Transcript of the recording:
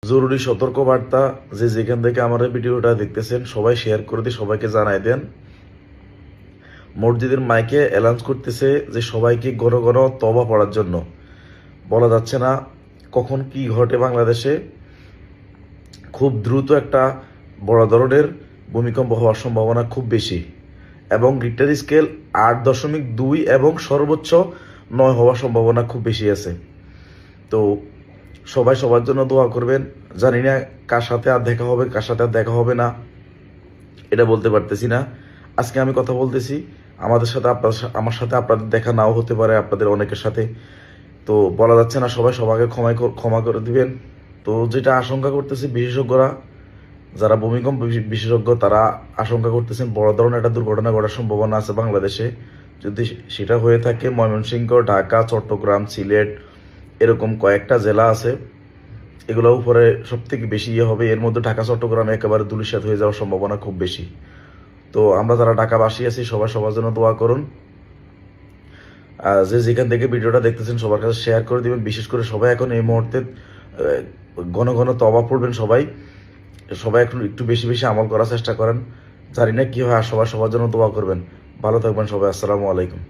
জরুরি সতর্কবার্তা, যে যেখান থেকে আমার এই ভিডিওটা দেখতেছেন সবাই শেয়ার করে দিয়ে সবাইকে জানাই দেন। মসজিদের মাইকে অ্যালাউন্স করতেছে যে সবাইকে ঘন ঘন তওবা পড়ার জন্য। বলা যাচ্ছে না কখন কি ঘটে বাংলাদেশে। খুব দ্রুত একটা বড় ধরনের ভূমিকম্প হওয়ার সম্ভাবনা খুব বেশি, এবং রিক্টার স্কেল 8.2 এবং সর্বোচ্চ 9 হওয়ার সম্ভাবনা খুব বেশি আছে। তো সবাই সবার জন্য দোয়া করবেন। জানি না কার সাথে আর দেখা হবে, কার সাথে আর দেখা হবে না, এটা বলতে পারতেছি না। আজকে আমি কথা বলতেছি, আমাদের সাথে আমার সাথে আপনাদের দেখা নাও হতে পারে, আপনাদের অনেকের সাথে। তো বলা যাচ্ছে না, সবাই সবাইকে ক্ষমা করে দিবেন। তো যেটা আশঙ্কা করতেছে বিশেষজ্ঞরা, যারা ভূমিকম্প বিশেষজ্ঞ, তারা আশঙ্কা করতেছেন বড় ধরনের একটা দুর্ঘটনা ঘটার সম্ভাবনা আছে বাংলাদেশে। যদি সেটা হয়ে থাকে, ময়মনসিংহ, ঢাকা, চট্টগ্রাম, সিলেট, এরকম কয়েকটা জেলা আছে, এগুলো উপরে সব থেকে বেশি হবে। এর মধ্যে ঢাকা, চট্টগ্রামে একেবারে ধূলিসাৎ হয়ে যাওয়ার সম্ভাবনা খুব বেশি। তো আমরা যারা ঢাকাবাসী আছি সবাই সবার জন্য দোয়া করুন। যে যেখান থেকে ভিডিওটা দেখতেছেন সবার কাছে শেয়ার করে দিবেন। বিশেষ করে সবাই এখন এই মুহূর্তে ঘন ঘন তওবা পড়বেন। সবাই সবাই এখন একটু বেশি বেশি আমল করার চেষ্টা করেন। জানি না কি হয়, আর সবাই সবার জন্য দোয়া করবেন। ভালো থাকবেন সবাই। আসসালামু আলাইকুম।